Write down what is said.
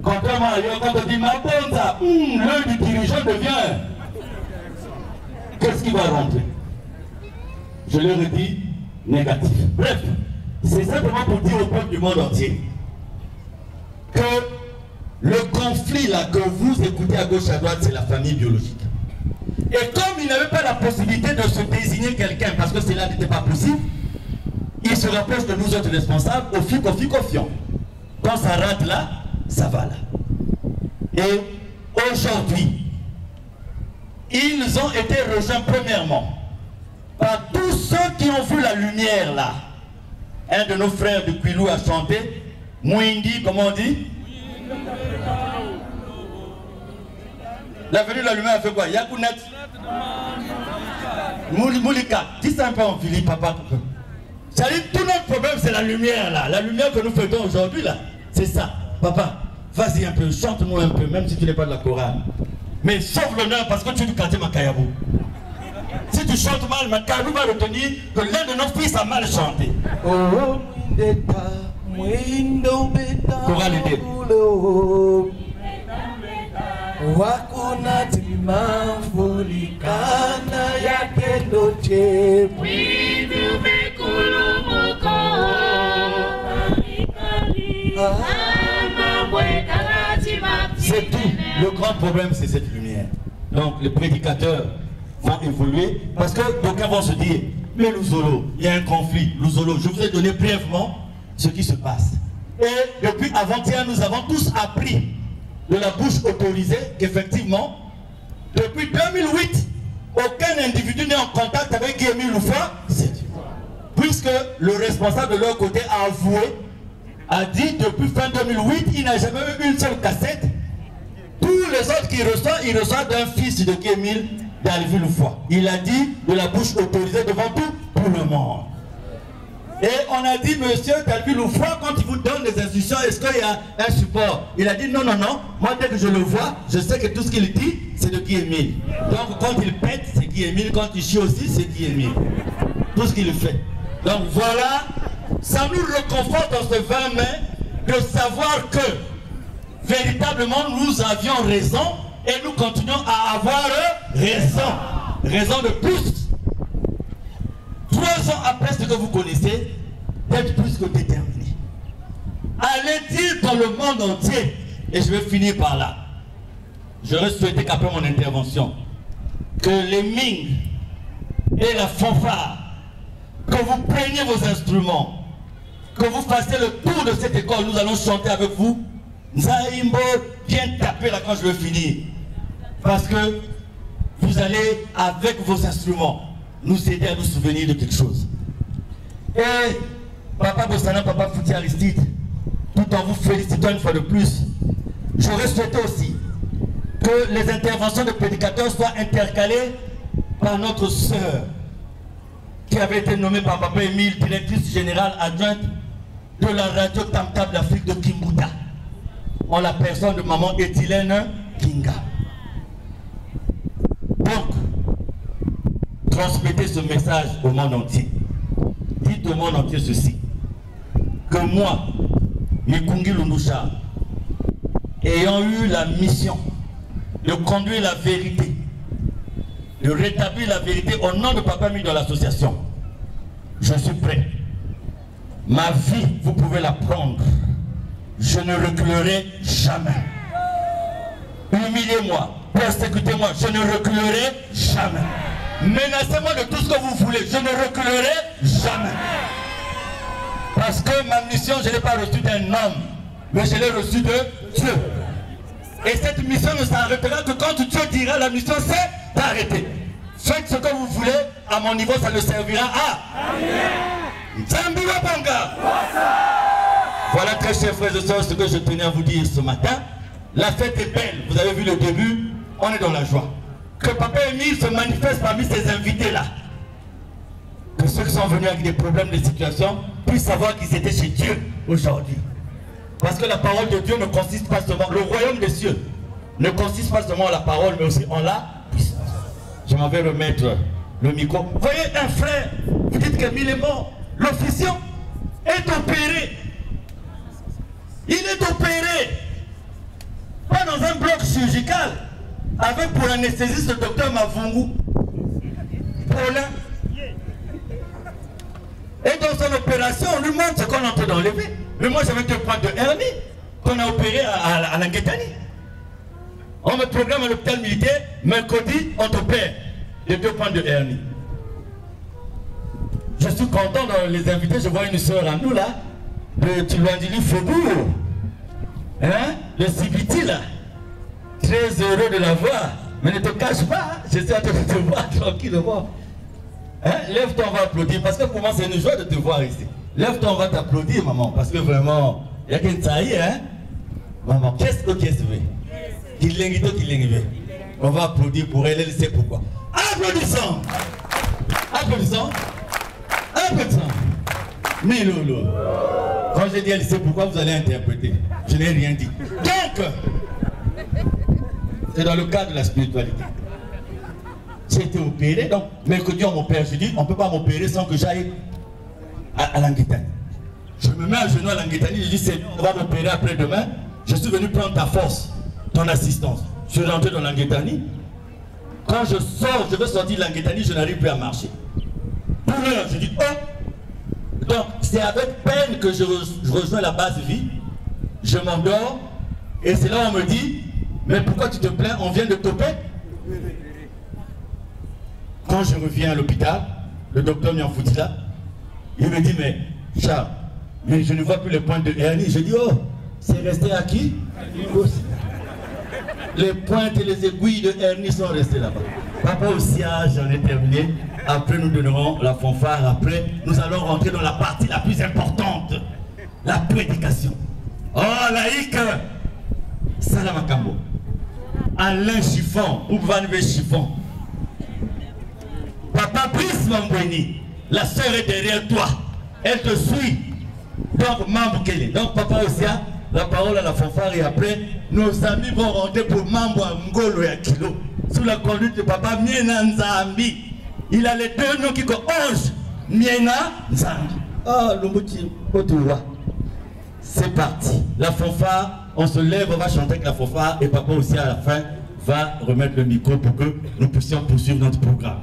Contrairement à ailleurs, quand on dit Mabonza, l'œil du dirigeant devient. Qu'est-ce qui va rentrer? Je leur ai dit négatif. Bref, c'est simplement pour dire au peuple du monde entier que le conflit là que vous écoutez à gauche à droite, c'est la famille biologique. Et comme il n'avait pas la possibilité de se désigner quelqu'un, parce que cela n'était pas possible, il se rapproche de nous autres responsables, au fil confiant. Quand ça rate là, ça va là. Et aujourd'hui, ils ont été rejoints premièrement par tous ceux qui ont vu la lumière là. Un de nos frères de Quilou a chanté, Mouindi, comment on dit? L'avenue de la lumière a fait quoi? Yakounet Moulika, dis ça un peu en Philippe, papa. C'est-à-dire, tout notre problème, c'est la lumière là. La lumière que nous faisons aujourd'hui là, c'est ça. Papa, vas-y un peu, chante-nous un peu, même si tu n'es pas de la chorale. Mais sauve l'honneur parce que tu es du quartier Makayabou. Si tu chantes mal, Makayabou va retenir que l'un de nos fils a mal chanté. Chorale aidée. Wakuna timamfulikana yake ndoche widu mekulumuko c'est tout. Le grand problème c'est cette lumière. Donc les prédicateurs vont évoluer parce que d'aucuns vont se dire mais Luzolo, il y a un conflit. Luzolo, je vous ai donné brièvement ce qui se passe. Et depuis avant-hier, nous avons tous appris de la bouche autorisée qu'effectivement, depuis 2008, aucun individu n'est en contact avec Guémy Loufa, puisque le responsable de leur côté a avoué, a dit depuis fin 2008, il n'a jamais eu une seule cassette. Tous les autres qu'il reçoit, il reçoit d'un fils de Guémy d'Alvi Loufa. Il a dit de la bouche autorisée devant tout le monde. Et on a dit, monsieur Talbi Loufa, quand il vous donne des instructions, est-ce qu'il y a un support? Il a dit non, non, non. Moi, dès que je le vois, je sais que tout ce qu'il dit, c'est de Guy Émile. Donc, quand il pète, c'est Guy Émile. Quand il chie aussi, c'est Guy Émile. Tout ce qu'il fait. Donc, voilà. Ça nous réconforte dans ce 20 mai de savoir que, véritablement, nous avions raison et nous continuons à avoir raison. Raison de plus. 3 ans après ce que vous connaissez, d'être plus que déterminé. Allez dire dans le monde entier, et je vais finir par là. J'aurais souhaité qu'après mon intervention, que les Ming et la fanfare, que vous preniez vos instruments, que vous fassiez le tour de cette école, nous allons chanter avec vous. Nzaïmbo, viens taper là quand je vais finir. Parce que vous allez, avec vos instruments, nous aider à nous souvenir de quelque chose. Et Papa Bossana, Papa Fouti Aristide, tout en vous félicitant une fois de plus, j'aurais souhaité aussi que les interventions de prédicateurs soient intercalées par notre sœur qui avait été nommée par Papa Émile, directrice générale adjointe de la radio Tam-Tam d'Afrique de Kimbuta, en la personne de maman Ethylène Kinga. Donc, transmettez ce message au monde entier. Dites au monde entier ceci, que moi, Mikungi Lundusha, ayant eu la mission de conduire la vérité, de rétablir la vérité au nom de Papa Émile dans l'association, je suis prêt. Ma vie, vous pouvez la prendre. Je ne reculerai jamais. Humiliez-moi, persécutez-moi, je ne reculerai jamais. Menacez-moi de tout ce que vous voulez, je ne reculerai jamais. Parce que ma mission, je ne l'ai pas reçue d'un homme, mais je l'ai reçue de Dieu. Et cette mission ne s'arrêtera que quand Dieu dira la mission c'est d'arrêter. Faites ce que vous voulez, à mon niveau ça ne servira à Zambira Banga. Voilà très chers frères et sœurs ce que je tenais à vous dire ce matin. La fête est belle, vous avez vu le début, on est dans la joie. Que Papa Émile se manifeste parmi ces invités-là. Que ceux qui sont venus avec des problèmes, des situations, puissent savoir qu'ils étaient chez Dieu aujourd'hui. Parce que la parole de Dieu ne consiste pas seulement, le royaume des cieux ne consiste pas seulement en la parole, mais aussi en la puissance. Je m'en vais remettre le micro. Voyez un frère, vous dites qu'Émile est mort. L'officiant est opéré. Il est opéré. Pas dans un bloc chirurgical. Avec pour l'anesthésiste le docteur Mavungu. Paulin. Et dans son opération, on lui montre ce qu'on est en train d'enlever. Mais moi j'avais 2 points de hernie qu'on a opéré à Languetani. On me programme à l'hôpital militaire, mercredi, on t'opère les 2 points de hernie. Je suis content de les inviter, je vois une soeur à nous là, de Tilouandili Faubourg, hein, le Sibiti là. Très heureux de la voir, mais ne te cache pas, hein? Je suis en train de te voir tranquillement. Hein? Lève-toi, on va applaudir, parce que pour moi c'est une joie de te voir ici. Lève-toi, on va t'applaudir, maman, parce que vraiment, il y a qu'une taille, hein. Maman, qu'est-ce que tu veux? On va applaudir pour elle, elle sait pourquoi. Applaudissons! Applaudissons! Applaudissons! Mais Lolo, quand je dis elle sait pourquoi, vous allez interpréter. Je n'ai rien dit. Donc, c'est dans le cadre de la spiritualité. J'ai été opéré, donc mercredi on m'opère. Je dis, on ne peut pas m'opérer sans que j'aille à Languetani. Je me mets à genoux à Languetani, je dis, Seigneur, on va m'opérer après-demain. Je suis venu prendre ta force, ton assistance. Je suis rentré dans Languetani. Quand je sors, je veux sortir de Languetani, je n'arrive plus à marcher. Pour l'heure, je dis, oh! Donc, c'est avec peine que je rejoins la base vie. Je m'endors. Et c'est là où on me dit, mais pourquoi tu te plains? On vient de toper. Quand je reviens à l'hôpital, le docteur Mianfoutila, il me dit, mais Charles, mais je ne vois plus les points de hernie. Je dis, oh, c'est resté à qui? Les pointes et les aiguilles de hernie sont restées là-bas. Papa aussi, j'en ai terminé. Après, nous donnerons la fanfare. Après, nous allons rentrer dans la partie la plus importante, la prédication. Oh, laïque, Salamakambo. Alain Chiffon, ou Vanvé Chiffon. Papa Brice Mambweni, la sœur est derrière toi. Elle te suit. Donc, Mambo Kele. Donc, Papa aussi, la parole à la fanfare et après, nos amis vont rentrer pour Mambo Ngolo et Kilo. Sous la conduite de Papa Miena Nzambi. Il a les 2 noms qui connaissent. Miena Nzambi. Oh, Lumbuti, Otoua. C'est parti. La fanfare, on se lève, on va chanter avec la fanfare et Papa aussi à la fin va remettre le micro pour que nous puissions poursuivre notre programme.